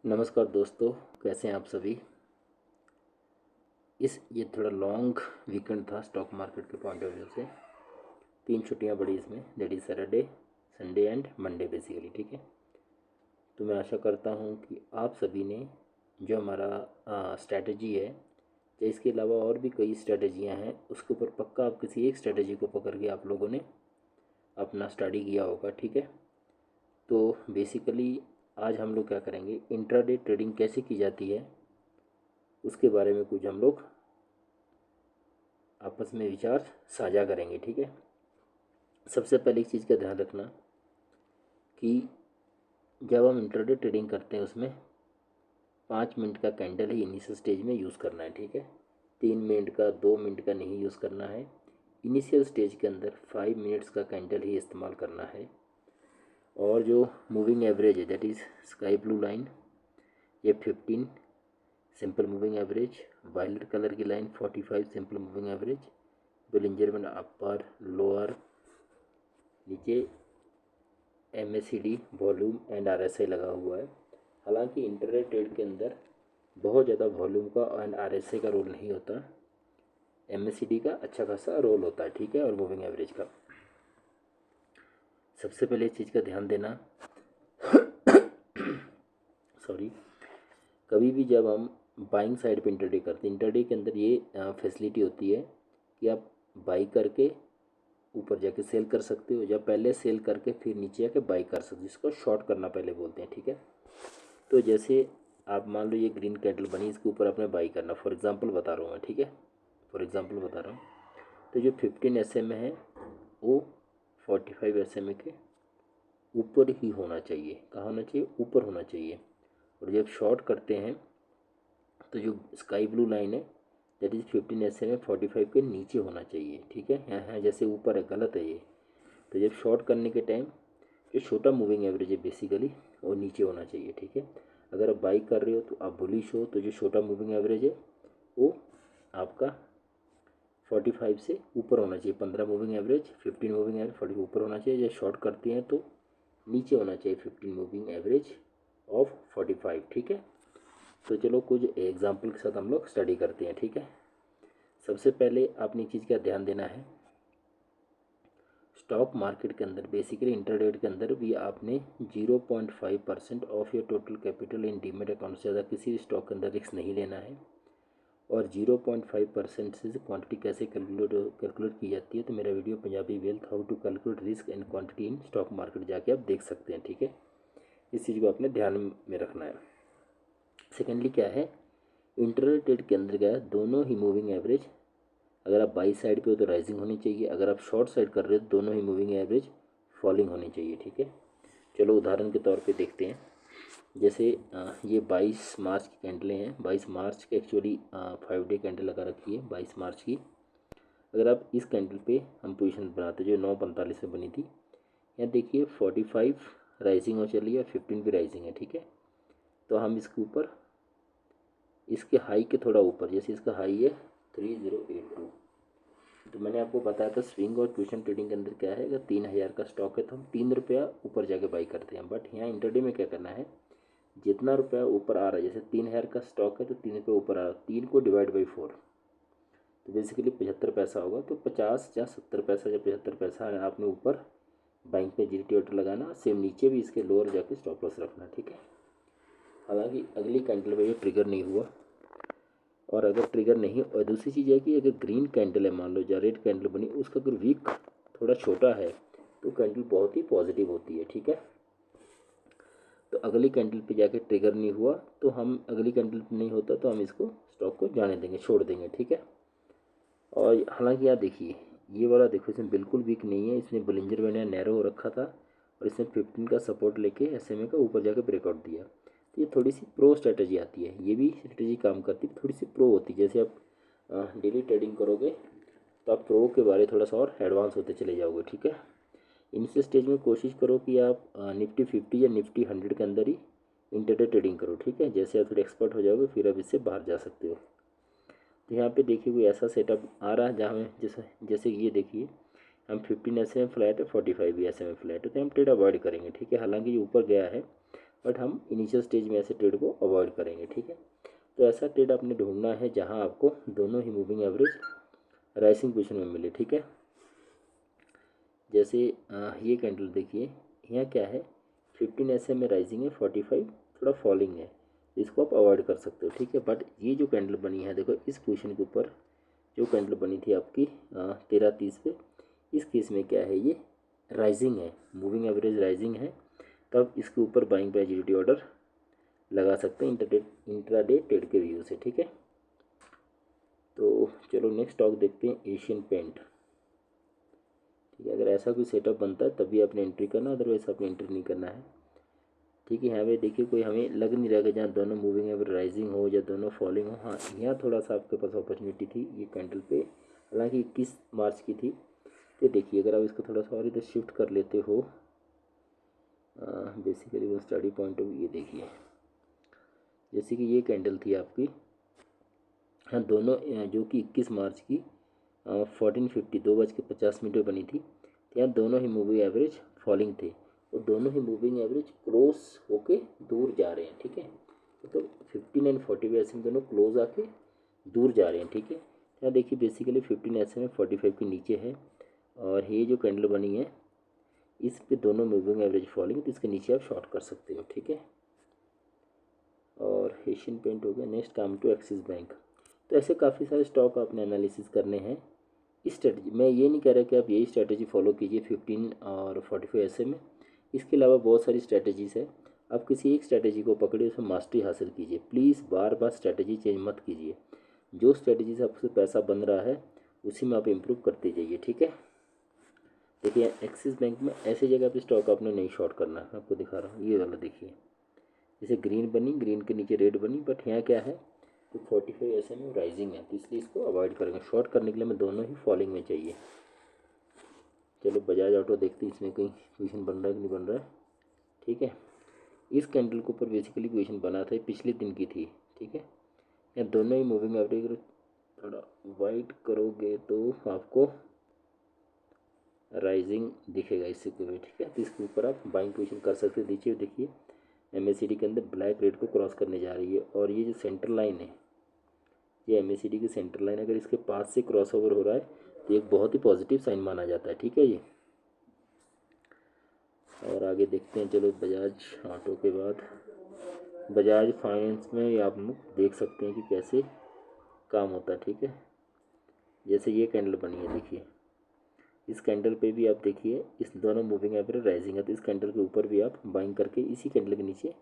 नमस्कार दोस्तों, कैसे हैं आप सभी। ये थोड़ा लॉन्ग वीकेंड था स्टॉक मार्केट के पॉइंट ऑफ व्यू से। 3 छुट्टियां पड़ी इसमें, that is Saturday, Sunday and Monday basically. ठीक है, तो मैं आशा करता हूं कि आप सभी ने जो हमारा स्ट्रैटेजी है या इसके अलावा और भी कई स्ट्रैटेजियां हैं, उसके ऊपर पक्का आप किसी एक स्ट्रैटेजी को पकड़ के आप लोगों ने अपना स्टडी किया होगा। ठीक है, तो बेसिकली आज हम लोग क्या करेंगे, इंट्राडे ट्रेडिंग कैसे की जाती है उसके बारे में कुछ हम लोग आपस में विचार साझा करेंगे। ठीक है, सबसे पहले एक चीज़ का ध्यान रखना कि जब हम इंट्राडे ट्रेडिंग करते हैं उसमें 5 मिनट का कैंडल ही इनिशियल स्टेज में यूज़ करना है। ठीक है, 3 मिनट का 2 मिनट का नहीं यूज़ करना है। इनिशियल स्टेज के अंदर 5 मिनट्स का कैंडल ही इस्तेमाल करना है। और जो मूविंग एवरेज है that is sky blue line, ये 15 simple moving average, violet colour की line 45 simple moving average, Bollinger में अपर लोअर नीचे MACD वॉल्यूम एंड RSI लगा हुआ है। हालांकि इंटरडे ट्रेड के अंदर बहुत ज़्यादा वॉल्यूम का एंड RSI का रोल नहीं होता, MACD का अच्छा खासा रोल होता है। ठीक है, और मूविंग एवरेज का। सबसे पहले इस चीज़ का ध्यान देना सॉरी, कभी भी जब हम बाइंग साइड पे इंटरडे करते हैं, इंटरडे के अंदर ये फैसिलिटी होती है कि आप बाई करके ऊपर जाके सेल कर सकते हो, या पहले सेल करके फिर नीचे आके बाई कर सकते हो, जिसको शॉर्ट करना पहले बोलते हैं। ठीक है, तो जैसे आप मान लो ये ग्रीन कैंडल बनी, इसके ऊपर आपने बाई करना, फॉर एग्जांपल बता रहा हूँ मैं। ठीक है, फॉर एग्जांपल बता रहा हूँ, तो जो 15 SMA है वो 45 SMA के ऊपर ही होना चाहिए। कहाँ होना चाहिए? ऊपर होना चाहिए। और जब शॉर्ट करते हैं तो जो स्काई ब्लू लाइन है दैट इज़ 15 SMA 45 के नीचे होना चाहिए। ठीक है, यहाँ जैसे ऊपर है, गलत है ये। तो जब शॉर्ट करने के टाइम जो छोटा मूविंग एवरेज है बेसिकली वो नीचे होना चाहिए। ठीक है, अगर आप बाई कर रहे हो तो आप बुलिश हो, तो जो छोटा मूविंग एवरेज है वो आपका 45 से ऊपर होना चाहिए। 15 मूविंग एवरेज, 15 मूविंग एवरेज 40 ऊपर होना चाहिए। जब शॉर्ट करते हैं तो नीचे होना चाहिए 15 मूविंग एवरेज ऑफ 45। ठीक है, तो चलो कुछ एग्जाम्पल के साथ हम लोग स्टडी करते हैं। ठीक है, सबसे पहले आपने चीज़ का ध्यान देना है, स्टॉक मार्केट के अंदर बेसिकली इंटरडे के अंदर भी आपने 0.5% of your total capital in demat account से ज़्यादा किसी भी स्टॉक के अंदर रिस्क नहीं लेना है। और 0.5% से क्वांटिटी कैसे कैलकुलेट की जाती है, तो मेरा video Punjabi wealth how to calculate risk and quantity in stock market जाके आप देख सकते हैं। ठीक है, इस चीज़ को आपने ध्यान में रखना है। सेकेंडली क्या है, इंटरडे ट्रेड के अंदर क्या है, दोनों ही मूविंग एवरेज, अगर आप बाई साइड पे हो तो राइजिंग होनी चाहिए, अगर आप शॉर्ट साइड कर रहे हो तो दोनों ही मूविंग एवरेज फॉलिंग होनी चाहिए। ठीक है, चलो उदाहरण के तौर पे देखते हैं। जैसे ये 22 मार्च की कैंडलें हैं, 22 मार्च के एक्चुअली 5 डे कैंडल लगा रखी है 22 मार्च की। अगर आप इस कैंडल पे हम पोजीशन बनाते जो 9:45 में बनी थी, यहाँ देखिए 45 राइजिंग हो चली है, 15 भी राइजिंग है। ठीक है, तो हम इसके ऊपर, इसके हाई के थोड़ा ऊपर, जैसे इसका हाई है 3082, तो मैंने आपको बताया था स्विंग और पोजीशन ट्रेडिंग के अंदर क्या है, अगर 3000 का स्टॉक है तो हम 3 रुपया ऊपर जाके बाई करते हैं। बट यहाँ इंटरडे में क्या करना है, जितना रुपया ऊपर आ रहा है, जैसे 3000 का स्टॉक है तो 3 रुपये ऊपर आ रहा है, 3 को डिवाइड बाई 4, तो बेसिकली 75 पैसा होगा। तो 50 या 70 पैसा या 75 पैसा आपने ऊपर बैंक में GT ऑर्डर लगाना, सेम नीचे भी इसके लोअर जाके स्टॉप लॉस रखना। ठीक है, हालांकि अगली कैंडल में ये ट्रिगर नहीं हुआ, और अगर ट्रिगर नहीं, और दूसरी चीज़ है कि अगर ग्रीन कैंडल है मान लो या रेड कैंडल बनी, उसका अगर वीक थोड़ा छोटा है तो कैंडल बहुत ही पॉजिटिव होती है। ठीक है, तो अगली कैंडल पे जाके ट्रिगर नहीं हुआ तो हम, अगली कैंडल नहीं होता तो हम इसको स्टॉक को जाने देंगे, छोड़ देंगे। ठीक है, और हालांकि यहाँ देखिए ये वाला देखो, इसमें बिल्कुल वीक नहीं है, इसने बोलिंजर बैंड नैरो हो रखा था और इसने 15 का सपोर्ट लेके SMA का ऊपर जाके ब्रेकआउट दिया। तो ये थोड़ी सी प्रो स्ट्रेटजी आती है, ये भी स्ट्रेटजी काम करती है, थोड़ी सी प्रो होती है। जैसे आप डेली ट्रेडिंग करोगे तो आप प्रो के बारे थोड़ा सा और एडवांस होते चले जाओगे। ठीक है, इनिशियल स्टेज में कोशिश करो कि आप निफ्टी 50 या निफ्टी 100 के अंदर ही इंटरडे ट्रेडिंग करो। ठीक है, जैसे आप थोड़े एक्सपर्ट हो जाओगे फिर आप इससे बाहर जा सकते हो। तो यहाँ पे देखिए कोई ऐसा सेटअप आ रहा है जहाँ में जैसे जैसे ये देखिए, हम 15 SMA फ्लैट है, 45 भी SMA फ्लैट है, तो हम ट्रेड अवॉइड करेंगे। ठीक है, हालांकि ये ऊपर गया है बट हम इनिशियल स्टेज में ऐसे ट्रेड को अवॉइड करेंगे, ठीक है। तो ऐसा ट्रेड आपने ढूंढना है जहां आपको दोनों ही मूविंग एवरेज राइजिंग पोजीशन में मिले, ठीक है। जैसे ये कैंडल देखिए, यहाँ क्या है 15 SM में राइजिंग है, 45 थोड़ा फॉलिंग है, इसको आप अवॉइड कर सकते हो, ठीक है। बट ये जो कैंडल बनी है देखो, इस पोजीशन के ऊपर जो कैंडल बनी थी आपकी 13:30 पे, इस केस में क्या है, ये राइजिंग है, मूविंग एवरेज राइजिंग है, तब इसके ऊपर बाइंग बाय जीडीटी ऑर्डर लगा सकते हैं इंट्राडे ट्रेड के व्यू से, ठीक है। तो चलो नेक्स्ट स्टॉक देखते हैं, एशियन पेंट, ठीक है। अगर ऐसा कोई सेटअप बनता है तभी आपने एंट्री करना, अदरवाइज आपने एंट्री नहीं करना है, ठीक है। यहाँ पे देखिए कोई हमें लग नहीं रहा कि जहाँ दोनों मूविंग एवरेज राइजिंग हो या दोनों फॉलिंग हो। हाँ, यहाँ थोड़ा सा आपके पास अपॉर्चुनिटी थी ये कैंडल पे, हालांकि 21 मार्च की थी। तो देखिए अगर आप इसको थोड़ा सा और इधर शिफ्ट कर लेते हो, बेसिकली वो स्टडी पॉइंट ऑफ ये देखिए, जैसे कि ये कैंडल थी आपकी, हाँ दोनों जो कि 21 मार्च की 14:50 2:50 में बनी थी, तो यहाँ दोनों ही मूविंग एवरेज फॉलिंग थे और दोनों ही मूविंग एवरेज क्लोज होके दूर जा रहे हैं, ठीक है। तो 15 एंड 40 SM दोनों क्लोज आके दूर जा रहे हैं, ठीक है। यहाँ देखिए बेसिकली 15 SM 45 के नीचे है, और ये जो कैंडल बनी है इस पे दोनों मूविंग एवरेज फॉलिंग, तो इसके नीचे आप शॉर्ट कर सकते हो, ठीक है। और एशियन पेंट हो गया। नेक्स्ट काम टू एक्सिस बैंक। तो ऐसे काफ़ी सारे स्टॉक आपने एनालिसिस करने हैं। इस स्ट्रेटजी, मैं ये नहीं कह रहा कि आप यही स्ट्रेटजी फॉलो कीजिए 15 और 45 ऐसे में, इसके अलावा बहुत सारी स्ट्रेटजीज़ है। आप किसी एक स्ट्रेटजी को पकड़िए, उसमें मास्टरी हासिल कीजिए, please bar bar strategy change मत कीजिए। जो स्ट्रेटजी से आपसे पैसा बन रहा है उसी में आप इम्प्रूव करते जाइए, ठीक है। देखिए एक्सिस बैंक में ऐसी जगह पे स्टॉक आपने नहीं शॉर्ट करना है, आपको दिखा रहा हूँ, ये वाला देखिए, जैसे ग्रीन बनी, ग्रीन के नीचे रेड बनी, बट यहाँ क्या है तो 45 ऐसे में राइजिंग है, तो इसलिए इसको अवॉइड करेंगे। शॉर्ट करने के लिए हमें दोनों ही फॉलिंग में चाहिए। चलो बजाज ऑटो देखते हैं इसमें कहीं पोजीशन बन रहा है कि नहीं बन रहा है, ठीक है। इस कैंडल के ऊपर बेसिकली पोजीशन बना था, पिछले दिन की थी, ठीक है। यहाँ दोनों ही मूविंग एवरेज थोड़ा वाइट करोगे तो आपको राइजिंग दिखेगा इससे भी, ठीक है। तो इसके ऊपर आप बाइंग पोजीशन कर सकते हैं। नीचे देखिए MACD के अंदर ब्लैक रेड को क्रॉस करने जा रही है, और ये जो सेंटर लाइन है, ये MACD की सेंटर लाइन, अगर इसके पास से क्रॉस ओवर हो रहा है तो एक बहुत ही पॉजिटिव साइन माना जाता है, ठीक है ये। और आगे देखते हैं, चलो बजाज ऑटो के बाद बजाज फाइनेंस में आप लोग देख सकते हैं कि कैसे काम होता है, ठीक है। जैसे ये कैंडल बनी है देखिए, इस कैंडल पे भी आप देखिए इस दोनों मूविंग एवरेज राइजिंग है, तो इस कैंडल के ऊपर भी आप बाइंग करके इसी कैंडल के नीचे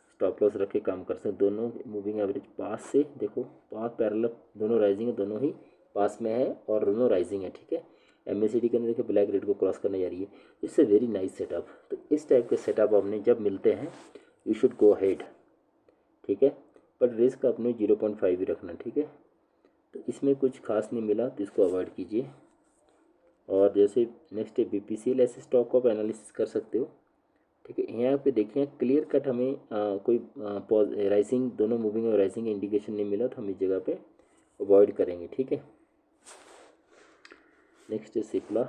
स्टॉप लॉस रख के काम कर सकते हैं। दोनों मूविंग एवरेज पास से देखो, पास पैरेलल दोनों राइजिंग है, दोनों ही पास में है और दोनों राइजिंग है, ठीक है। MACD के अंदर देखिए ब्लैक रेड को क्रॉस करने जा रही है, it's a very nice setup. तो इस टाइप के सेटअप आपने जब मिलते हैं यू शुड गो हेड, ठीक है। पर रिस्क अपने 0.5 ही रखना, ठीक है। तो इसमें कुछ खास नहीं मिला तो इसको अवॉइड कीजिए। और जैसे नेक्स्ट है BPCL, ऐसे स्टॉक को आप एनालिसिस कर सकते हो, ठीक है। यहाँ पे देखिए क्लियर कट हमें कोई राइजिंग, दोनों मूविंग और राइजिंग इंडिकेशन नहीं मिला, तो हम इस जगह पे अवॉइड करेंगे, ठीक है। नेक्स्ट है सिप्ला।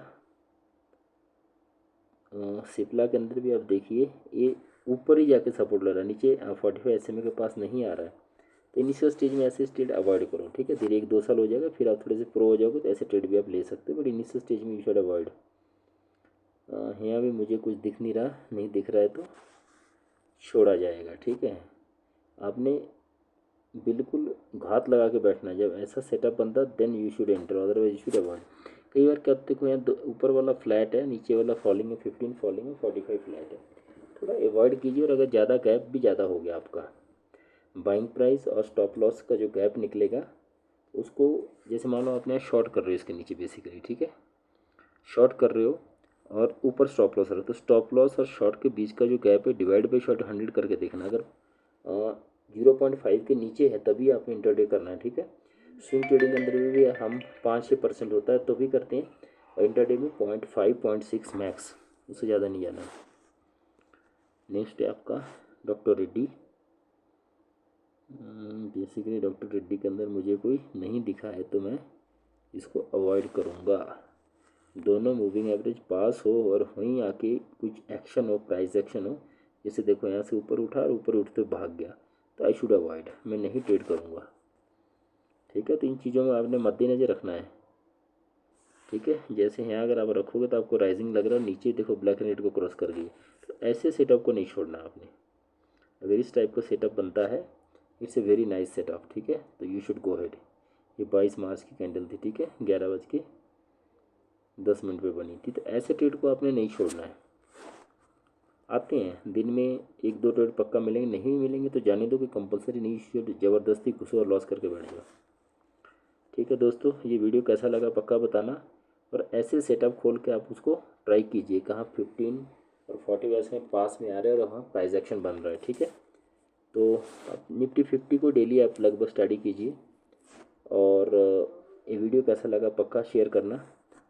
सिप्ला के अंदर भी आप देखिए ये ऊपर ही जाके सपोर्ट ले रहा है, नीचे 45 SMA के पास नहीं आ रहा है। तो इनिशियल स्टेज में ऐसे ट्रेड अवॉइड करो, ठीक है। धीरे 1-2 साल हो जाएगा, फिर आप थोड़े से प्रो हो जाओगे तो ऐसे ट्रेड भी आप ले सकते हो, बट इनिशियल स्टेज में यू शुड अवॉइड। यहाँ भी मुझे कुछ दिख नहीं रहा, नहीं दिख रहा है तो छोड़ा जाएगा, ठीक है। आपने बिल्कुल घात लगा के बैठना, जब ऐसा सेटअप बनता then you should enter, otherwise you should avoid. कई बार क्या देखो यहाँ ऊपर वाला फ्लैट है, नीचे वाला फॉलिंग है, 15 फॉलिंग है, 45 फ्लैट है, थोड़ा अवॉइड कीजिए। और अगर ज़्यादा गैप भी ज़्यादा हो गया आपका, बाइंग प्राइस और स्टॉप लॉस का जो गैप निकलेगा उसको, जैसे मान लो आपने शॉर्ट कर रहे हो इसके नीचे बेसिकली, ठीक है, शॉर्ट कर रहे हो और ऊपर स्टॉप लॉस रहा, तो स्टॉप लॉस और शॉर्ट के बीच का जो गैप है डिवाइड बाई शॉर्ट 100 करके देखना। अगर 0.5 के नीचे है तभी आपने इंटरडे करना है, ठीक है। स्विंग ट्रेडिंग के अंदर भी हम 5-6% होता है तो भी करते हैं, और इंटरडे में 0.5 0.6 मैक्स, उससे ज़्यादा नहीं जाना। नेक्स्ट है आपका doctor Reddy. Basically doctor Reddy के अंदर मुझे कोई नहीं दिखा है तो मैं इसको अवॉइड करूँगा। दोनों मूविंग एवरेज पास हो और वहीं आके कुछ एक्शन हो, प्राइस एक्शन हो, जैसे देखो यहाँ से ऊपर उठा और ऊपर उठते भाग गया, तो आई शुड अवॉइड, मैं नहीं ट्रेड करूँगा। ठीक है, तो इन चीज़ों में आपने मद्देनज़र रखना है। ठीक है, जैसे यहाँ अगर आप रखोगे तो आपको राइजिंग लग रहा है, नीचे देखो ब्लैक एंड रेड को क्रॉस कर गई, तो ऐसे सेटअप को नहीं छोड़ना आपने। अगर इस टाइप का सेटअप बनता है, it's a very nice setup. ठीक है, तो यू शुड गो हेड। ये 22 मार्च की कैंडल थी। ठीक है, 11:10 पे बनी थी। तो ऐसे ट्रेड को आपने नहीं छोड़ना है। आते हैं दिन में 1-2 ट्रेड पक्का मिलेंगे, नहीं मिलेंगे तो जाने दो कि कंपलसरी नहीं, ज़बरदस्ती घुसो और लॉस करके बैठ जाओ। ठीक है दोस्तों, ये वीडियो कैसा लगा पक्का बताना, और ऐसे सेटअप खोल के आप उसको ट्राई कीजिए। कहाँ 15 और 40 वैसे में पास में आ रहे हैं और वहाँ प्राइस एक्शन बन रहा है। ठीक है, तो आप निफ्टी 50 को डेली आप लगभग स्टडी कीजिए। और ये वीडियो कैसा लगा पक्का शेयर करना।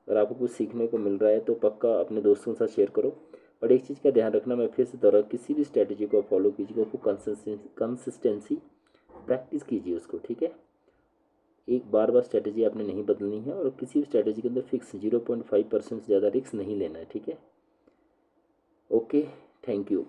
अगर आपको कुछ सीखने को मिल रहा है तो पक्का अपने दोस्तों के साथ शेयर करो। और एक चीज़ का ध्यान रखना, मैं फिर से दोहरा, किसी भी स्ट्रैटेजी को फॉलो कीजिए, उसको कंसिस्टेंसी प्रैक्टिस कीजिए उसको। ठीक है, एक बार स्ट्रैटेजी आपने नहीं बदलनी है, और किसी भी स्ट्रैटेजी के अंदर फिक्स 0.5% से ज़्यादा रिस्क नहीं लेना है। ठीक है, ओके, थैंक यू।